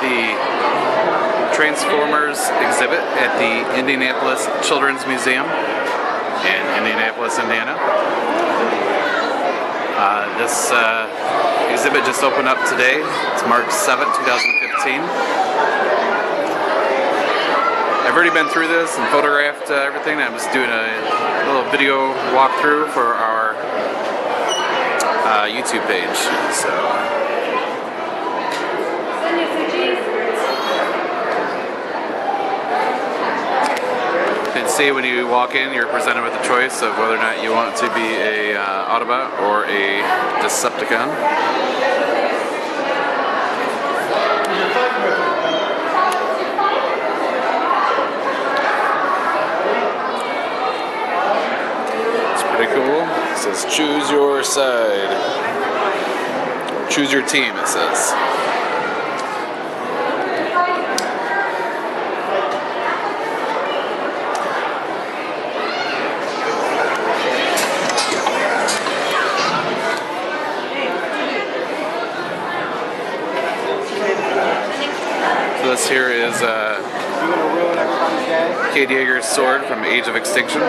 the Transformers exhibit at the Indianapolis Children's Museum in Indianapolis, Indiana. This exhibit just opened up today. It's March 7th, 2015. I've already been through this and photographed everything. I'm just doing a little video walkthrough for our YouTube page. So. You can see when you walk in, you're presented with a choice of whether or not you want to be a Autobot or a Decepticon. Pretty cool. It says choose your side. Choose your team, it says. So this here is Kate Yeager's sword from Age of Extinction.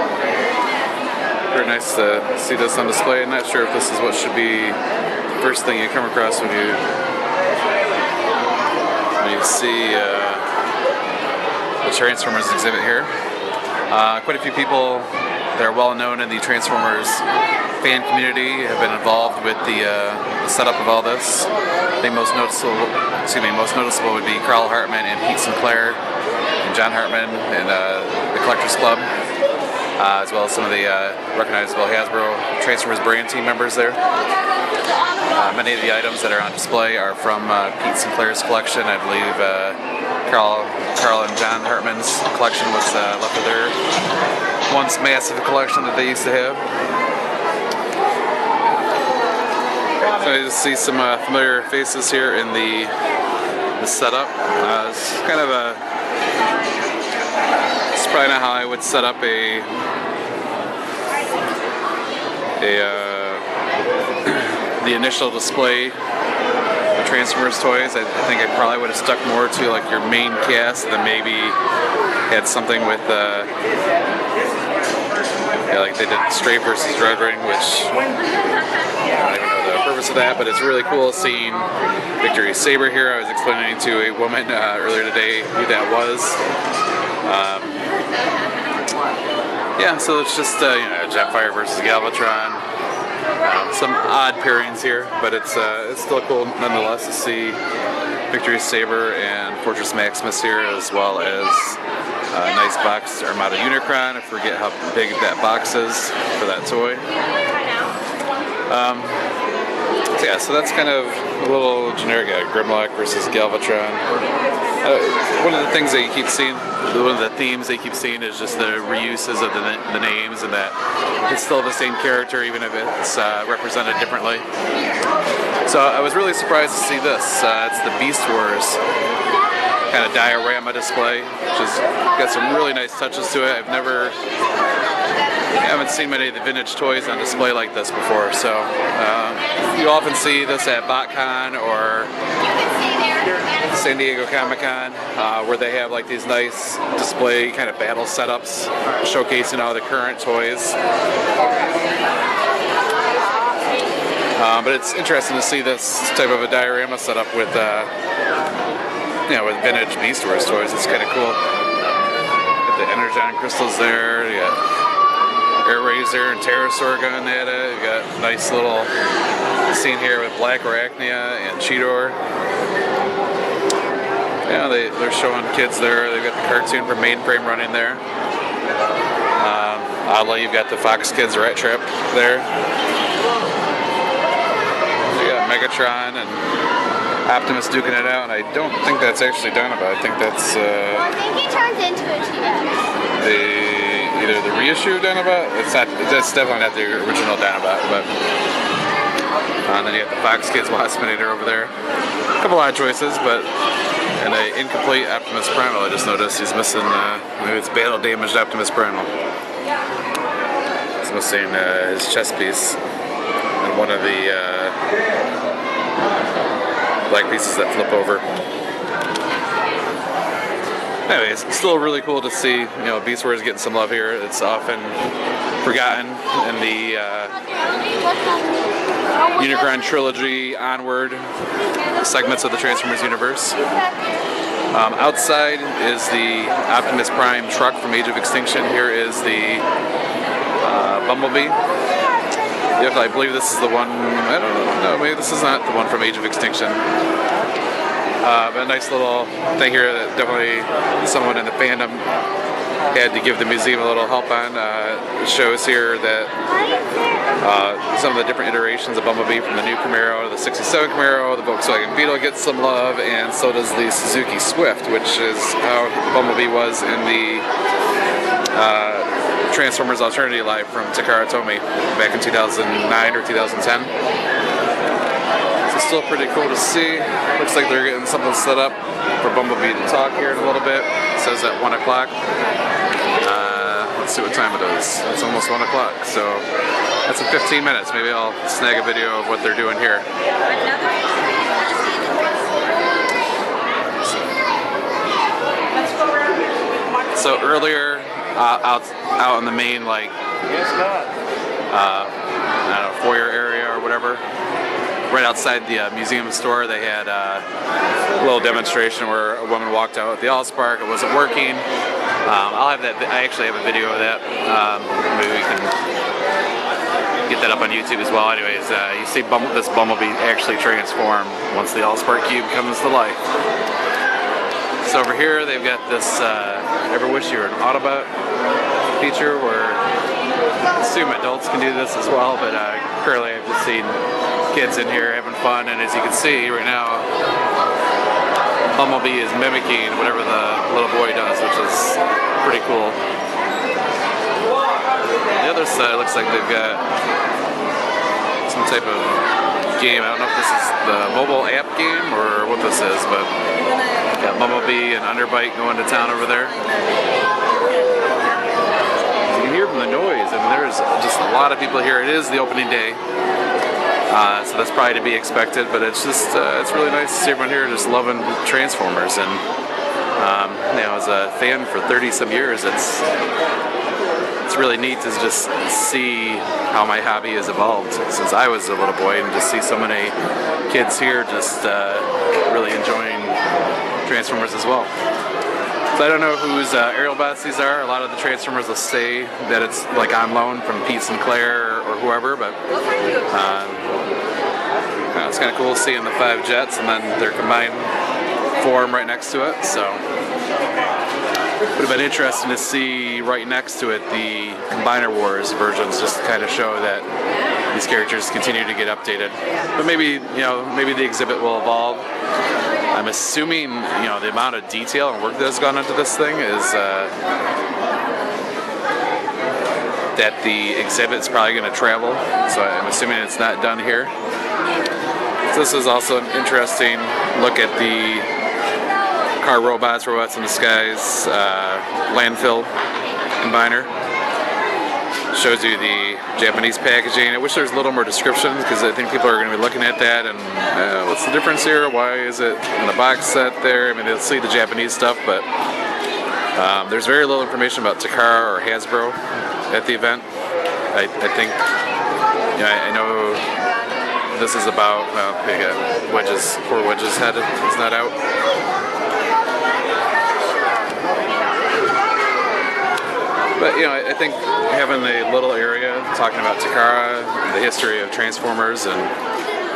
Very nice to see this on display. I'm not sure if this is what should be the first thing you come across when you see the Transformers exhibit here. Quite a few people that are well known in the Transformers fan community have been involved with the setup of all this. I think most noticeable would be Carl Hartman and Pete Sinclair and John Hartman and the Collectors Club. As well as some of the recognizable Hasbro Transformers brand team members there. Many of the items that are on display are from Pete Sinclair's collection. I believe Carl and John Hartman's collection was left of their once massive collection that they used to have. So I just see some familiar faces here in the setup. It's kind of it's probably not how I would set up the initial display of Transformers toys. I think I probably would have stuck more to like your main cast, than maybe had something with like they did Stray versus Red Ring, which I don't even know the purpose of that, but it's really cool seeing Victory Saber here. I was explaining to a woman earlier today who that was. Yeah, so it's just Jetfire versus Galvatron. Some odd pairings here, but it's still cool nonetheless to see Victory Saber and Fortress Maximus here, as well as a nice box Armada Unicron. I forget how big that box is for that toy. So yeah, so that's kind of a little generic. Grimlock versus Galvatron. One of the things that you keep seeing, one of the themes they keep seeing is just the reuses of the names, and that it's still the same character even if it's represented differently. So I was really surprised to see this. It's the Beast Wars kind of diorama display, which has got some really nice touches to it. I haven't seen many of the vintage toys on display like this before, so you often see this at BotCon or San Diego Comic-Con, where they have like these nice display kind of battle setups showcasing all the current toys. But it's interesting to see this type of a diorama setup with with vintage Beast Wars toys. It's kind of cool. Got the Energon crystals there. You got Air Razor and Pterosaur gun at it. You got a nice little scene here with Black Arachnia and Cheetor. Yeah, they're showing kids there. They've got the cartoon from Mainframe running there. Oddly, you've got the Fox Kids Rat Trap there. You got Megatron and Optimus duking it out, and I don't think that's actually Dinobot. I think that's I think he turns into a T-Rex. Either the reissue Dinobot. That's definitely not the original Dinobot, but. And then you have the Fox Kids Waspinator over there. A couple odd choices, but and an incomplete Optimus Primal. I just noticed he's missing. Maybe it's battle damaged Optimus Primal. He's missing his chest piece and one of the black pieces that flip over. anyways, it's still really cool to see, you know, Beast Wars getting some love here. It's often forgotten in the Unicron trilogy onward segments of the Transformers universe. Outside is the Optimus Prime truck from Age of Extinction. Here is the Bumblebee. Yep, I believe this is the one. I don't know. Maybe this is not the one from Age of Extinction. But a nice little thing here that definitely someone in the fandom had to give the museum a little help on. It shows here that some of the different iterations of Bumblebee, from the new Camaro, the 67 Camaro, the Volkswagen Beetle gets some love, and so does the Suzuki Swift, which is how Bumblebee was in the Transformers Alternity Live from Takara Tomy back in 2009 or 2010. So still pretty cool to see. Looks like they're getting something set up for Bumblebee to talk here in a little bit. It says at 1 o'clock. Let's see what time it is. It's almost 1 o'clock, so that's in 15 minutes. Maybe I'll snag a video of what they're doing here. So earlier, out in the main, like, I don't know, foyer area or whatever, right outside the museum store, they had a little demonstration where a woman walked out with the Allspark. It wasn't working. I'll have that. I actually have a video of that. Maybe we can get that up on YouTube as well. Anyways, you see this Bumblebee actually transform once the Allspark cube comes to life. So over here they've got this Ever Wish You Were an Autobot feature where I assume adults can do this as well, but currently I've just seen kids in here having fun, and as you can see right now, Bumblebee is mimicking whatever the little boy does, which is pretty cool. The other side looks like they've got some type of game. I don't know if this is the mobile app game or what this is, but got Bumblebee and Underbite going to town over there. You can hear from the noise, and there's just a lot of people here. It is the opening day. So that's probably to be expected, but it's just it's really nice to see everyone here just loving Transformers, and you know, as a fan for 30 some years, it's really neat to just see how my hobby has evolved since I was a little boy, and just see so many kids here just really enjoying Transformers as well. So I don't know whose aerial bots these are. A lot of the Transformers will say that it's like on loan from Pete Sinclair or whoever, but it's kind of cool seeing the 5 jets and then their combined form right next to it. So it would have been interesting to see right next to it the Combiner Wars versions, just to kind of show that these characters continue to get updated. But maybe, you know, maybe the exhibit will evolve. I'm assuming, you know, the amount of detail and work that has gone into this thing is that the exhibit's probably going to travel. So I'm assuming it's not done here. So this is also an interesting look at the car robots in disguise landfill combiner. Shows you the Japanese packaging. I wish there was a little more description, because I think people are going to be looking at that and what's the difference here? Why is it in the box set there? I mean, they'll see the Japanese stuff, but there's very little information about Takara or Hasbro at the event. I think, you know, I know this is about, well, they got Wedge's, poor Wedge's head is not out. But, you know, I think having a little area talking about Takara, the history of Transformers, and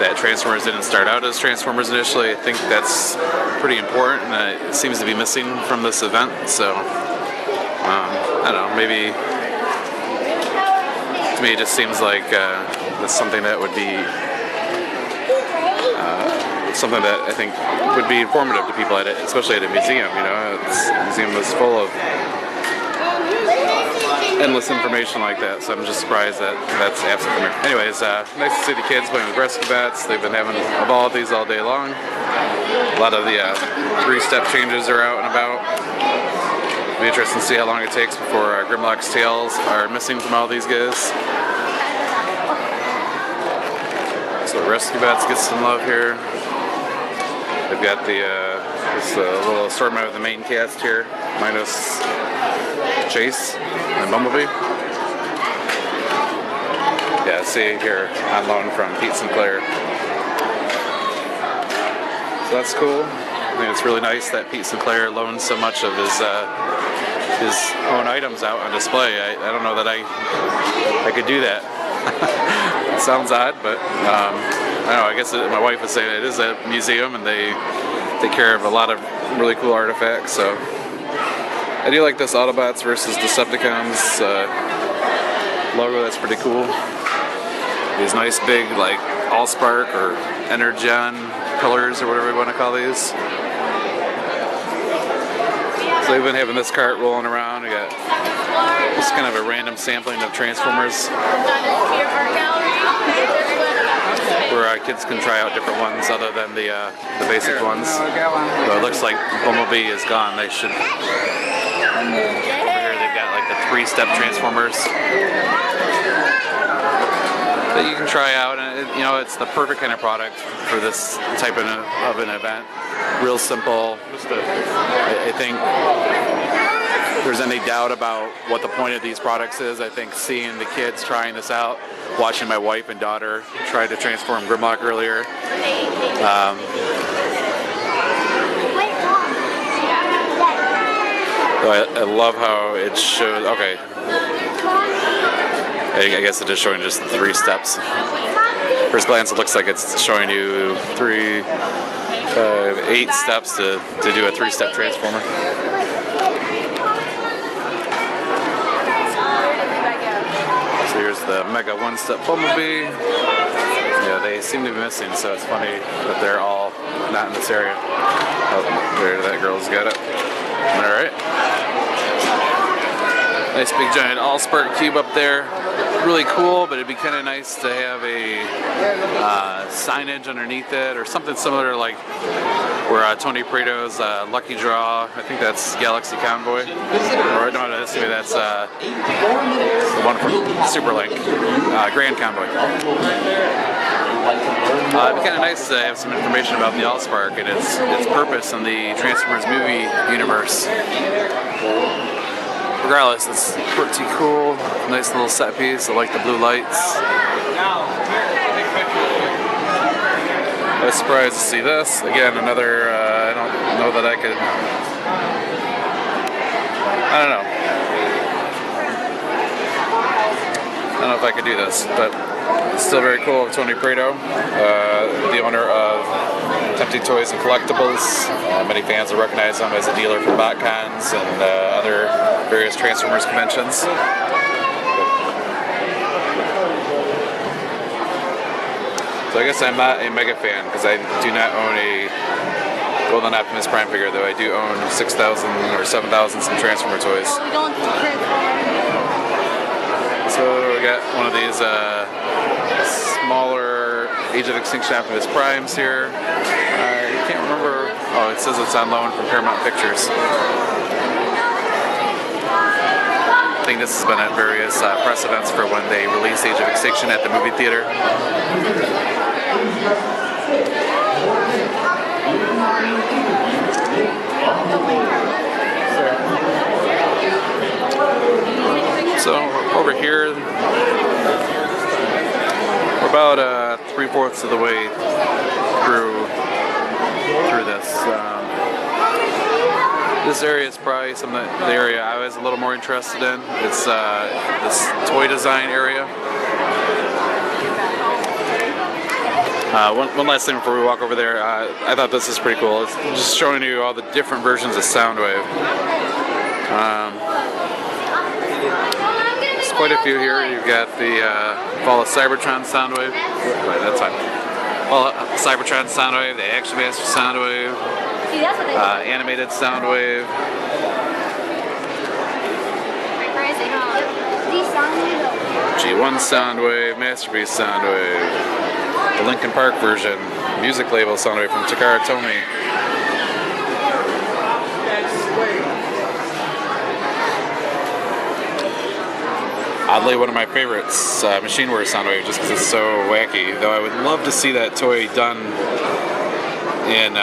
that Transformers didn't start out as Transformers initially, I think that's pretty important, and it seems to be missing from this event. So, I don't know, maybe, to me it just seems like that's something that would be something that I think would be informative to people, especially at a museum. You know, the museum was full of endless information like that, so I'm just surprised that that's absent from here. Anyways, nice to see the kids playing with rescue bats. They've been having a ball with these all day long. A lot of the 3-step changes are out and about. It'll be interesting to see how long it takes before Grimlock's tails are missing from all these guys. So rescue bats get some love here. They've got the Just a little assortment of the main cast here, minus Chase and Bumblebee. Yeah, see here on loan from Pete Sinclair. So that's cool. I think it's really nice that Pete Sinclair loans so much of his own items out on display. I don't know that I could do that. It sounds odd, but I don't know. I guess my wife would say it is a museum and they take care of a lot of really cool artifacts. So I do like this Autobots versus Decepticons logo. That's pretty cool. These nice big like Allspark or Energon colors or whatever you want to call these. So we've been having this cart rolling around. We got just kind of a random sampling of Transformers where kids can try out different ones other than the basic ones. So it looks like Bumblebee is gone. They should. Over here they've got like the 3-step Transformers that you can try out, and you know it's the perfect kind of product for this type of an event. Real simple. I think if there's any doubt about what the point of these products is, I think seeing the kids trying this out, watching my wife and daughter try to transform Grimlock earlier. I love how it shows. Okay. I guess it is showing just 3 steps. First glance, it looks like it's showing you 8 steps to do a 3-step transformer. So here's the Mega 1-step Bumblebee. Yeah, they seem to be missing, so it's funny that they're all not in this area. Oh, there, that girl's got it. All right. Nice big giant Allspark cube up there. Really cool, but it'd be kind of nice to have a signage underneath it or something similar to like where Tony Prato's Lucky Draw, I think that's Galaxy Convoy. Or no, maybe that's the one from Superlink, Grand Convoy. It'd be kind of nice to have some information about the Allspark and its purpose in the Transformers movie universe. Regardless, it's pretty cool. Nice little set piece. I like the blue lights. I was surprised to see this. Again, another, I don't know that I could, I don't know if I could do this, but it's still very cool. Tony Prato, the owner of Tempting Toys and Collectibles. Many fans will recognize him as a dealer for BotCons and other various Transformers conventions. So I guess I'm not a mega fan because I do not own a Golden Optimus Prime figure, though I do own 6,000 or 7,000 some Transformer toys. So we got one of these smaller Age of Extinction Optimus Primes here. I can't remember. Oh, it says it's on loan from Paramount Pictures. I think this has been at various press events for when they release Age of Extinction at the movie theater. So over here, we're about 3/4 of the way through this. This area is probably the area I was a little more interested in. It's this toy design area. One last thing before we walk over there, I thought this is pretty cool. It's just showing you all the different versions of Soundwave. There's quite a few here. You've got the Fall of Seibertron Soundwave. Wait, that's fine. Well, Seibertron Soundwave, the Action Master Soundwave, animated Soundwave. G1 Soundwave, Masterpiece Soundwave, the Linkin Park version, music label Soundwave from Takara Tomy. Oddly, one of my favorites, Machine Wars Soundwave, just because it's so wacky. Though I would love to see that toy done in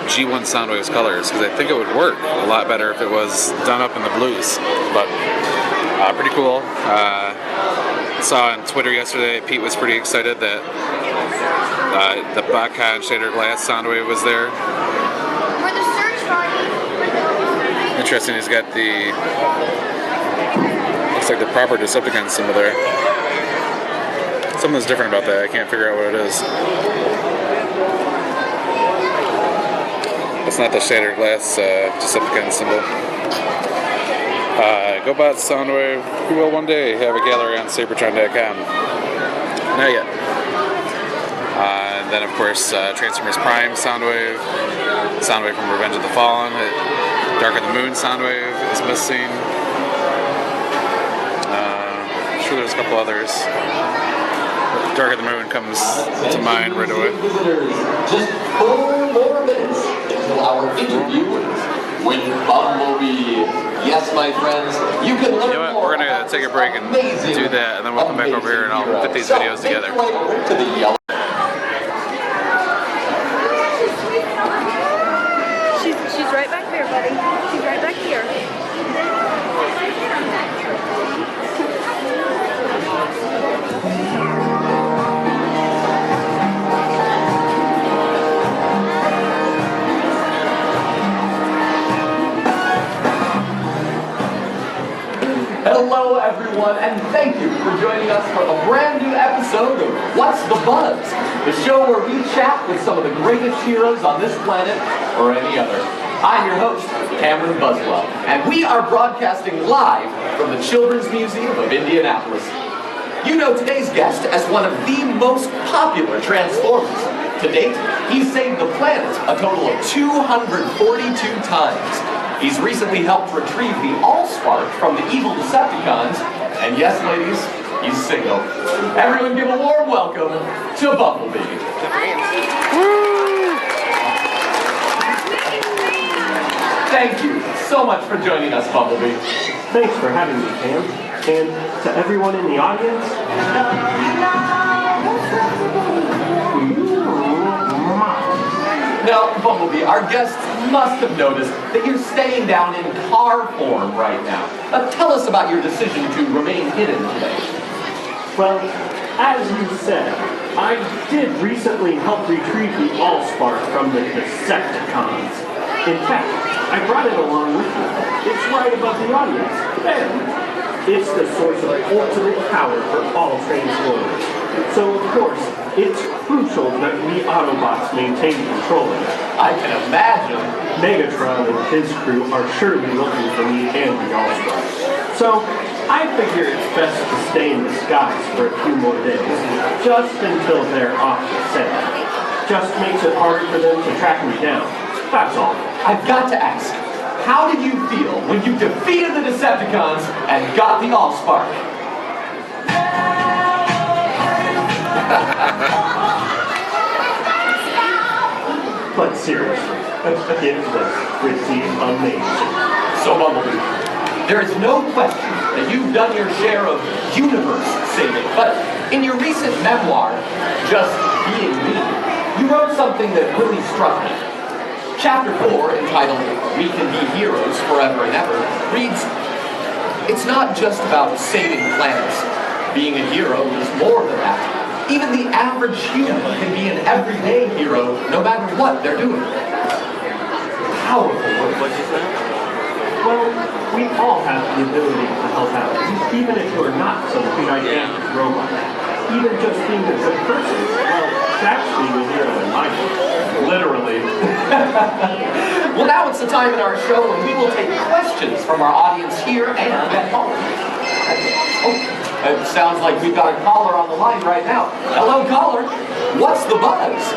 G1 Soundwave's colors, because I think it would work a lot better if it was done up in the blues. But pretty cool. Saw on Twitter yesterday, Pete was pretty excited that the Botcon Shader Glass Soundwave was there. For the search party. Interesting, he's got the, looks like the proper Decepticon symbol there. Something's different about that, I can't figure out what it is. It's not the Shattered Glass Decepticon symbol. GoBots Soundwave, we will one day have a gallery on Seibertron.com. Not yet. And then of course Transformers Prime Soundwave, Soundwave from Revenge of the Fallen, Dark of the Moon Soundwave is missing. I'm sure there's a couple others. Dark of the Moon comes to mind right away. Just 4 more minutes until our interview with Bumblebee. Yes, my friends, you can learn You know what? more. We're gonna take a break and do that, and then we'll come back over here and I'll put these videos together. Right over to the yellow. She's right back there, buddy. She's right back here. Hello, everyone, and thank you for joining us for a brand new episode of What's the Buzz? The show where we chat with some of the greatest heroes on this planet or any other. I'm your host, Cameron Buswell, and we are broadcasting live from the Children's Museum of Indianapolis. You know today's guest as one of the most popular Transformers. To date, he's saved the planet a total of 242 times. He's recently helped retrieve the Allspark from the evil Decepticons, and yes, ladies, he's single. Everyone give a warm welcome to Bumblebee. Thank you so much for joining us, Bumblebee. Thanks for having me, Cam. And to everyone in the audience, Now, Bumblebee, our guests must have noticed that you're staying down in car form right now. Tell us about your decision to remain hidden today. well, as you said, I did recently help retrieve the Allspark from the Decepticons. In fact, I brought it along with me. It's right above the audience. There. It's the source of ultimate power for all Transformers. So, of course, it's crucial that we Autobots maintain control of it. I can imagine. Megatron and his crew are sure to be looking for me and the All-Star. So, I figure it's best to stay in disguise for a few more days, just until they're off the scent. Just makes it harder for them to track me down. That's all. I've got to ask, how did you feel when you defeated the Decepticons and got the Allspark? But seriously, it was pretty amazing. So, Bumblebee, there is no question that you've done your share of universe saving, but in your recent memoir, Just Being Me, you wrote something that really struck me. Chapter 4, entitled We Can Be Heroes Forever and Ever, reads, "It's not just about saving planets. Being a hero is more than that. Even the average human can be an everyday hero no matter what they're doing." Powerful words. Well, we all have the ability to help out, even if you're not some gigantic robot. Even just being a good person, well, that's being a hero in my book. Literally. Well, now it's the time in our show when we will take questions from our audience here and at home. Oh, it sounds like we've got a caller on the line right now. Hello, caller. What's the buzz?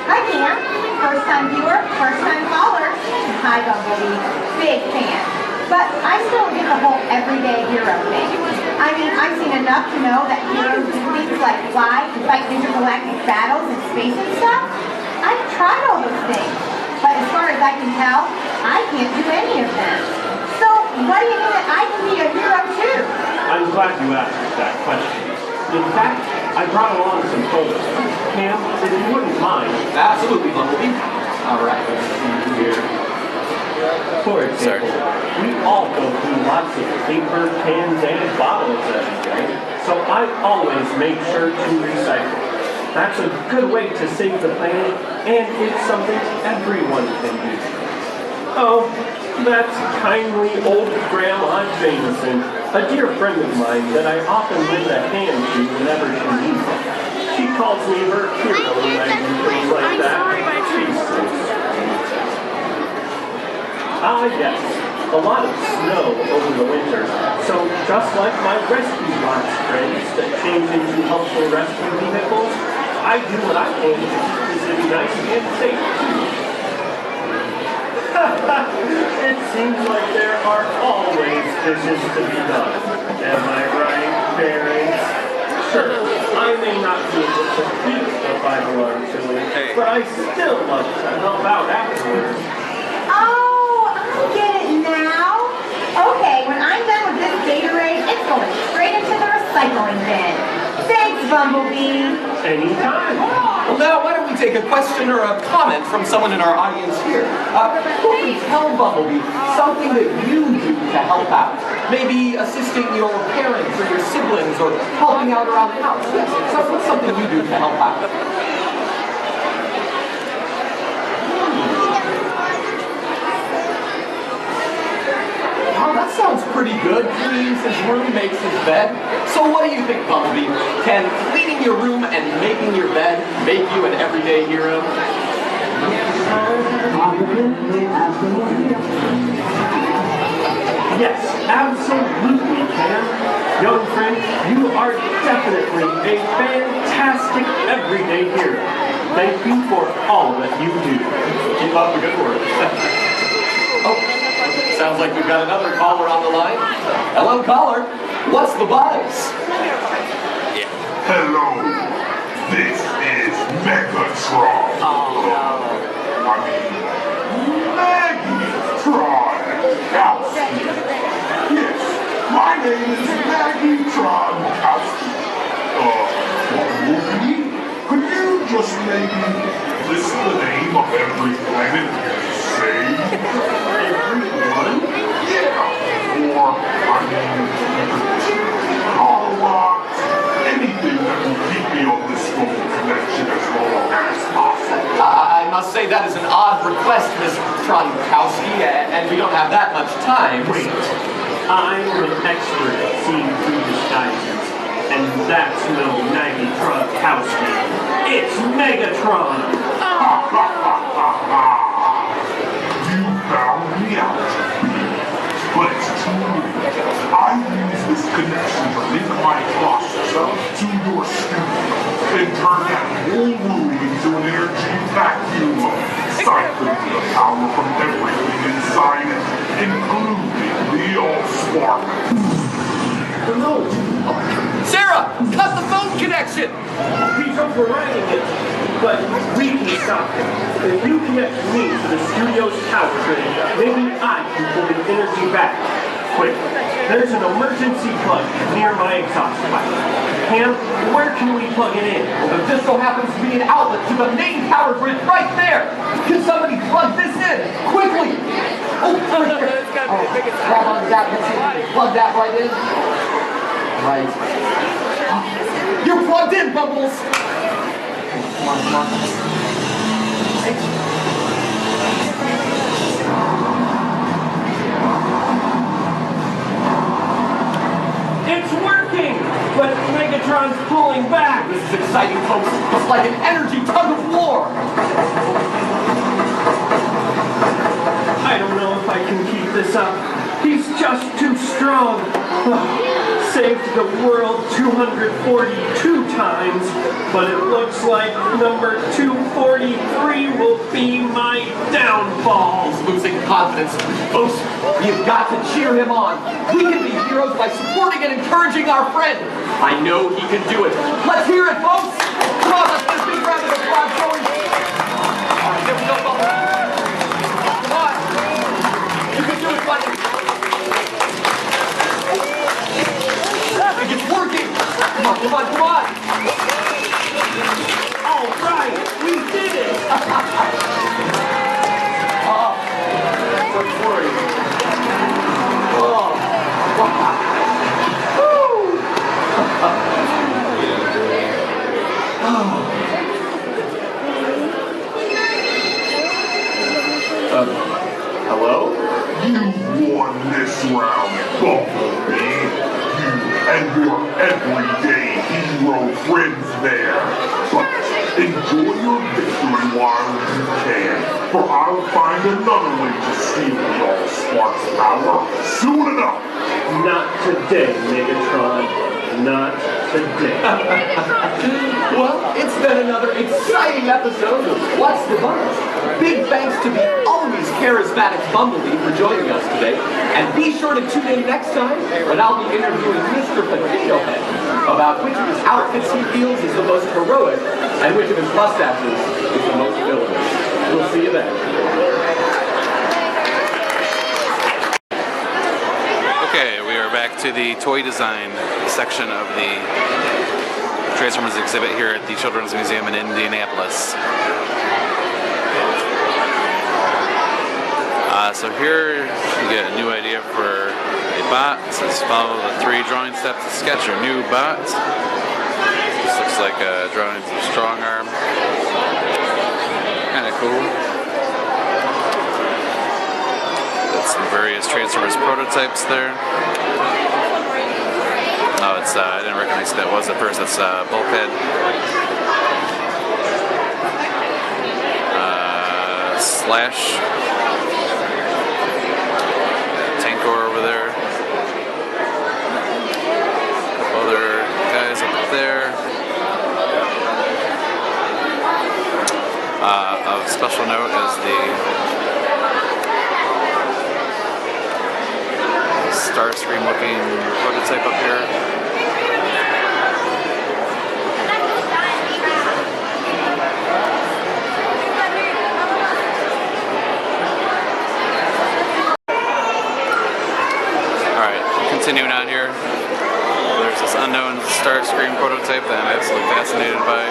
Hi, Cam. First time viewer, first time caller. Hi, Bumblebee. Big fan. But I still get the whole everyday hero thing. I mean, I've seen enough to know that heroes do things like fly and fight intergalactic battles in space and stuff. I've tried all those things. But as far as I can tell, I can't do any of them. So, what do you mean that I can be a hero too? I'm glad you asked that question. In fact, I brought along some photos. Cam, if you wouldn't mind. Absolutely, Bumblebee. All right, let's see here. For example, we all go through lots of paper, cans, and bottles every day, so I always make sure to recycle. That's a good way to save the planet, and it's something everyone can do. Oh, that's kindly old Grandma Jameson, a dear friend of mine that I often lend a hand to whenever she needs it. She calls me her hero when I do things like that. She's so sweet. Ah, yes, a lot of snow over the winter, so just like my rescue box friends that change into helpful rescue vehicles, I do what I can to keep the city nice and safe, too. It seems like there are always dishes to be done. Am I right, parents? Sure, I may not be able to eat the 5-alarm chili, but I still love to help out afterwards. Oh, I get it now. Okay, when I'm done with this Gatorade, it's going straight into the recycling bin. Thanks, Bumblebee. Anytime. Well, now, why don't we take a question or a comment from someone in our audience here? Who can tell Bumblebee something that you do to help out? Maybe assisting your parents or your siblings or helping out around the house. Yes, so what's something you do to help out? Oh, that sounds pretty good. Cleans his room, makes his bed. So what do you think, Bumblebee? Can cleaning your room and making your bed make you an everyday hero? Yes, absolutely, Cam. Young friend, you are definitely a fantastic everyday hero. Thank you for all that you do. Keep up the good work. Oh, sounds like we've got another caller on the line. Hello, caller. What's the buzz? Hello, this is Megatron. I mean, Maggitron. Yes, my name is Maggitron. Wolfie, could you just maybe list the name of every planet you say? Everyone? Yeah, or, I mean, Autobots, anything that will keep me on this global connection as long as possible. I must say that is an odd request, Miss Tronkowski, and we don't have that much time. Wait, I'm an expert at seeing through disguises, and that's no Maggie Tronkowski. It's Megatron! You found me out. But it's true. I use this connection to link my processor to your studio and turn that whole room into an energy vacuum, siphoning the power from everything inside it, including the All-Spark. No, Sarah, cut the phone connection! he's overriding it, but we can stop him. If you connect me to the studio's power grid, maybe I can pull the energy back. Quick, there's an emergency plug near my exhaust pipe. Cam, where can we plug it in? There just so happens to be an outlet to the main power grid right there. Can somebody plug this in? Quickly! Oh, right here. Grab on that. Let's see if we can plug that right in. Right. You're plugged in, Bubbles! Come on, come on. It's working! But Megatron's pulling back! This is exciting, folks. It's like an energy tug of war. I don't know if I can keep this up. He's just too strong. Saved the world 242 times, but it looks like number 243 will be my downfall. He's losing confidence. Folks, we've got to cheer him on. We can be heroes by supporting and encouraging our friend. I know he can do it. Let's hear it, folks. Come on, let's get a big round of applause going. All right, there we go, Bubbles. Come on. You can do it, buddy. It's working. Come on, come on, come on. All right, we did it! Hello? You won this round, Bumblebee. You and your everyday hero friends there. But enjoy your victory while you can, for I'll find another way to steal the All-Spark's power soon enough. Not today, Megatron. Not today. Well, it's been another exciting episode of What's the Buzz? Big thanks to the always charismatic Bumblebee for joining us today. And be sure to tune in next time when I'll be interviewing Mr. Potato Head about which of his outfits he feels is the most heroic and which of his mustaches is the most villainous. We'll see you then. Okay, we are back to the toy design section of the Transformers exhibit here at the Children's Museum in Indianapolis. So here you get a new idea for a bot. It says follow the 3 drawing steps to sketch your new bot. This looks like drawings of strong arm. Kind of cool. Some various Transformers prototypes there. Oh, it's, I didn't recognize who that was at first. That's Bulkhead. Slash. Tankor over there. A couple other guys up there. Of special note is the Starscream looking prototype up here. Alright, continuing on here. There's this unknown Starscream prototype that I'm absolutely fascinated by.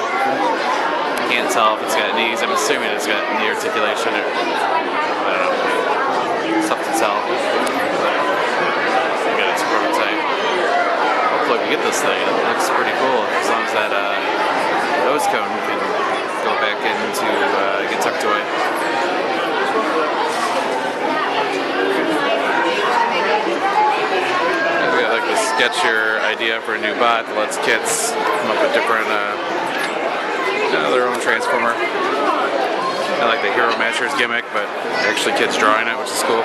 I can't tell if it's got knees. I'm assuming it's got knee articulation. I don't know. It's tough to tell. Its prototype. Hopefully we get this thing. It looks pretty cool. As long as that nose cone can go back into get tucked away. We got like the sketch your idea for a new bot that lets kids come up with different their own Transformer. I like the Hero Masters gimmick, but actually kids drawing it, which is cool.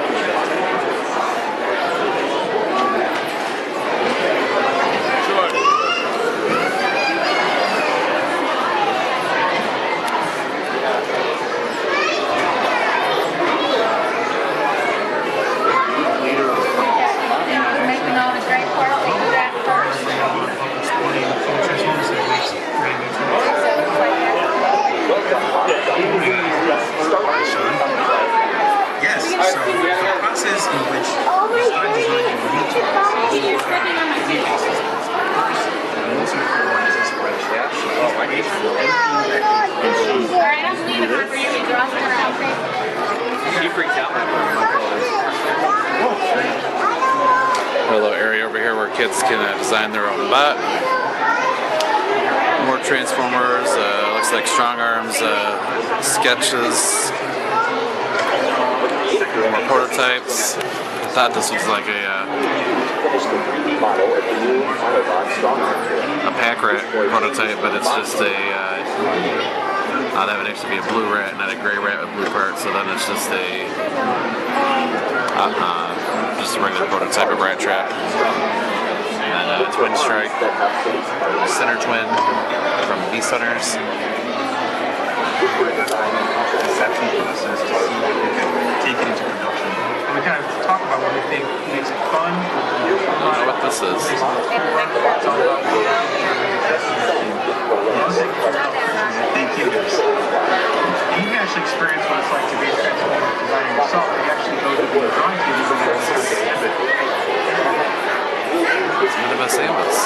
Yes, so the process in which you start designing a new toy the most important one is inspiration. Alright, I'm leaving her for you to draw somewhere else. She freaked out. A little area over here where kids can design their own bot. More Transformers, looks like strong arms, sketches, more prototypes. I thought this was like a pack rat prototype, but it's just a, that would actually be a blue rat, not a gray rat with blue parts, so then it's just a, just a regular prototype of Rat Trap. And Twin Strike, Center Twin from Beast Hunters. Conception process to see if we can take it into production. And we kind of talk about what we think makes it fun. I don't know what this is. Thank you. And you can actually experience what it's like to be a Transformer designer yourself. You actually go to the drawing tables and then start to exhibit. It's one of us Samus.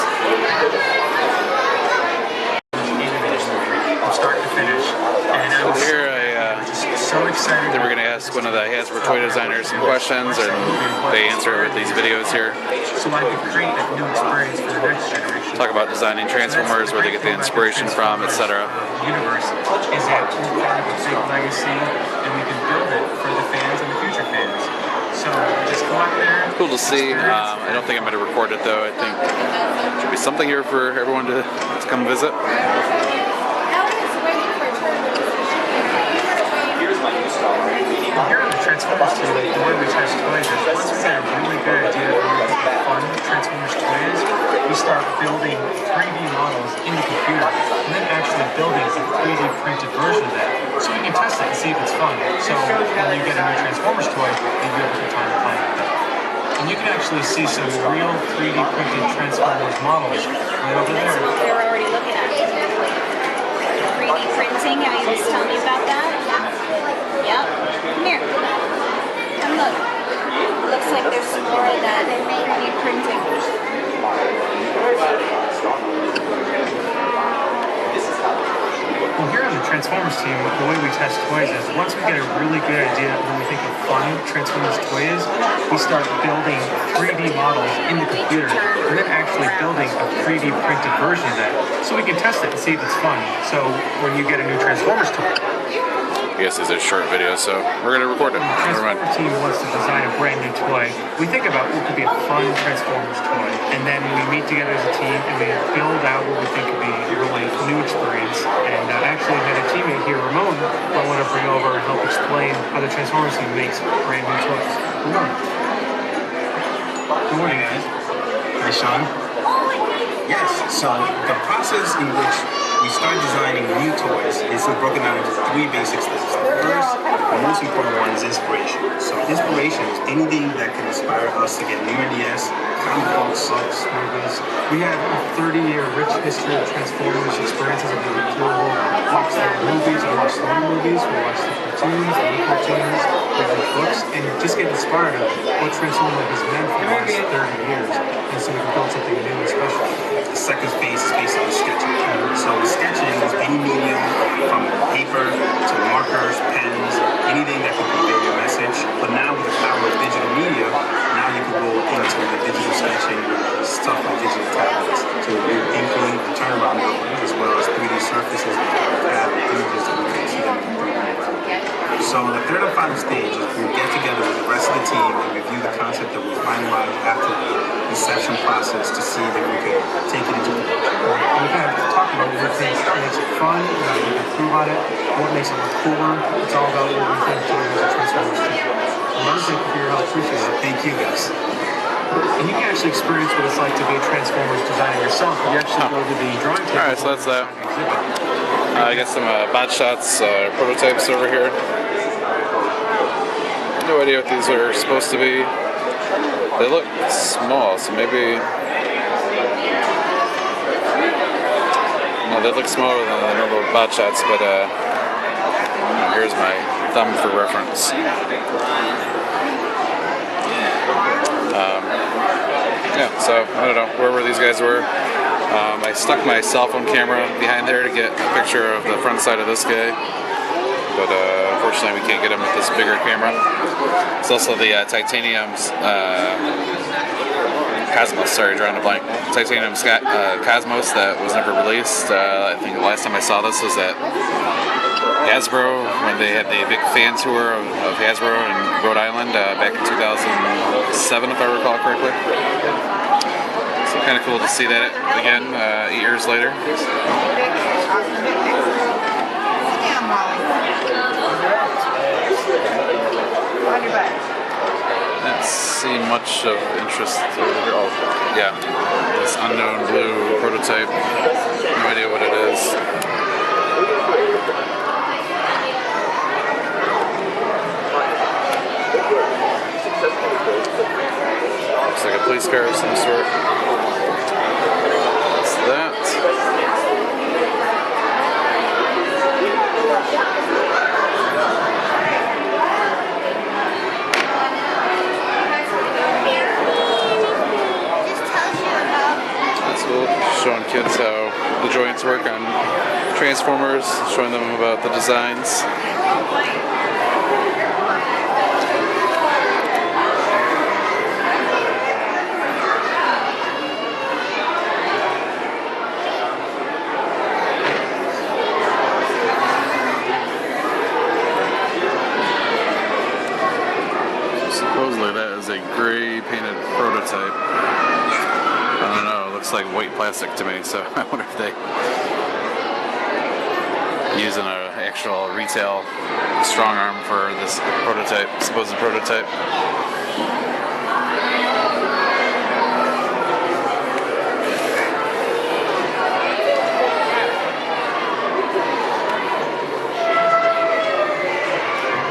From start to finish. And I was Here so excited. then we're going to ask one of the Hasbro toy designers some questions, and they answer it with these videos here. So I could create a new experience for the next generation. Talk about designing Transformers, where they get the inspiration from, etc. Universe is actually part of a big legacy, and we can build it for the fans and the future fans. So just go out there. Cool to see. I don't think I'm going to record it though. I think there should be something here for everyone to come visit. Here on the Transformers team, the way we test toys is once we get a really good idea of fun Transformers toys, we start building 3D models in the computer and then actually building a 3D printed version of that so we can test it and see if it's fun. So when you get a new Transformers toy, you'll be able to time to play with it. And you can actually see some real 3D printed Transformers models right over there. They're already looking at it. 3D printing, I was telling you about that. Yep. Come here. Come look. Looks like there's some more of that 3D printing. Well, here on the Transformers team, the way we test toys is once we get a really good idea of what we think a fun Transformers toy is, we start building 3D models in the computer and then actually building a 3D printed version of that so we can test it and see if it's fun. So when you get a new Transformers toy, I guess these are short videos, so we're going to record it. the Never mind. Transformers team wants to design a brand new toy. We think about what could be a fun Transformers toy, and then we meet together as a team and we build out what we think could be a really new experience. And actually had a teammate here, Ramon, who I want to bring over and help explain how the Transformers team makes brand new toys. Ramon. Good morning, guys. Hi, Sean. Yes, so the process in which we start designing new toys is broken down into 3 basic steps. The first, the most important one is inspiration. So inspiration is anything that can inspire us to get new ideas, comic books, Movies. We have a 30-year rich history of Transformers experiences of the cool. We watch the movies, we watch story movies, we watch the cartoons, the new cartoons, we read books, and just get inspired of what Transformers has meant for the last 30 years. And so we can build something new and special. the second phase is basically sketching. So sketching is any medium from paper to markers, pens, anything that can convey your message. But now with the power of digital media, now you can go into the digital sketching, stuff like digital tablets. So you're inking, turnaround drawings, as well as 3D surfaces that have images that we can see them in 3D. So the third and final stage is we get together with the rest of the team and review the concept that we finalized after the inception process to see that we could take it into production. And we kind of talk about what makes it fun, what we can improve on it, what makes it look cooler. It's all about what we think doing as a Transformers team. Another thing for your help, appreciate it. Thank you, guys. And you can actually experience what it's like to be a Transformers designer yourself. You actually go to the drawing table. Alright, so that's that. I got some bot shots, prototypes over here. No idea what these are supposed to be. They look small, so maybe... No, they look smaller than the normal bot shots, but here's my thumb for reference. Yeah, so I don't know, wherever these guys were. I stuck my cell phone camera behind there to get a picture of the front side of this guy. But unfortunately we can't get him with this bigger camera. It's also the titanium Cosmos, sorry, drawing a blank. Titanium Cosmos that was never released. I think the last time I saw this was at Hasbro, when they had the big fan tour of Hasbro in Rhode Island back in 2007, if I recall correctly. So kind of cool to see that again 8 years later. Didn't see much of interest over here. Oh, yeah, this unknown blue prototype. No idea what it is. Looks like a police car of some sort. That's that. That's cool. Showing kids how the joints work on Transformers, showing them about the designs. Supposedly that is a gray painted prototype. I don't know, it looks like white plastic to me, so I wonder if they using an actual retail strong arm for this prototype, supposed prototype.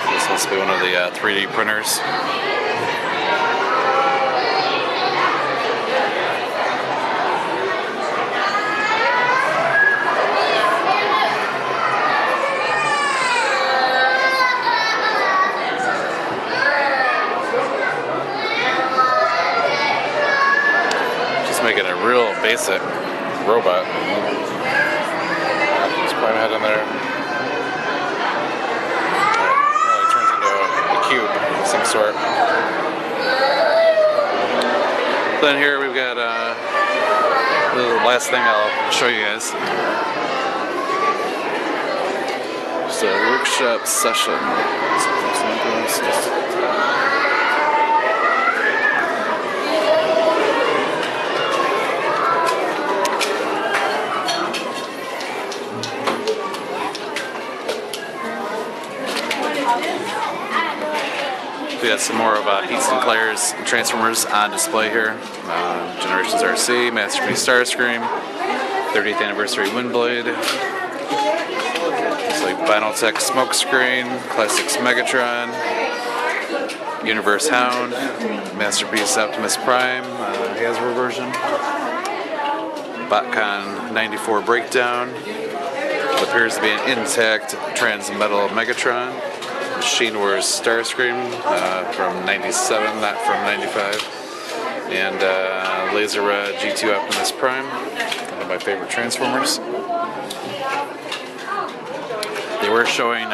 This must be one of the 3D printers. Making a real basic robot. Just put my head in there. It turns into a cube of some sort. Then here we've got this is the last thing I'll show you guys. Just a workshop session. We got some more of Pete Sinclair's Transformers on display here. Generations RC, Masterpiece Starscream, 30th Anniversary Windblade. It's like Vinyltech Smokescreen, Classics Megatron, Universe Hound, Masterpiece Optimus Prime, Hasbro version. BotCon 94 Breakdown. What appears to be an intact Transmetal Megatron. Machine Wars Starscream from 97, not from 95. And Laser Rod G2 Optimus Prime, one of my favorite Transformers. They were showing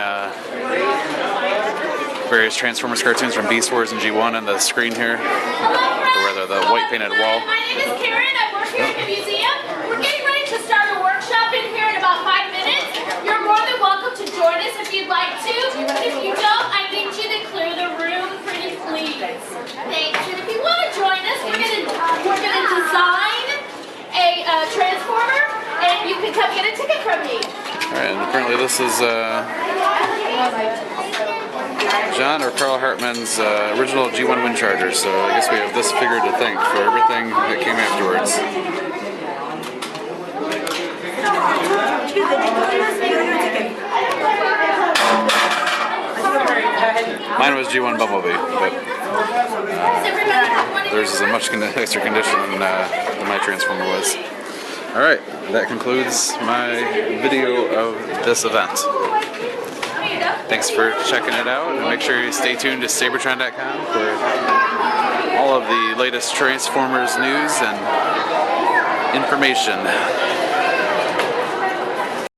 various Transformers cartoons from Beast Wars and G1 on the screen here, or rather the white painted wall. My name is Karen. I work here at the museum. We're getting ready to start a workshop in here in about 5 minutes. You're more than welcome to join us if you'd like to. If you don't, I need you to clear the room pretty please. Thanks. And if you want to join us, we're gonna design a Transformer, and you can come get a ticket from me. Alright, and apparently this is John or Carl Hartman's original G1 Wind Charger, so I guess we have this figure to thank for everything that came afterwards. Mine was G1 Bumblebee, but theirs is in much nicer condition than my Transformer was. Alright, that concludes my video of this event. Thanks for checking it out, and make sure you stay tuned to Seibertron.com for all of the latest Transformers news and information.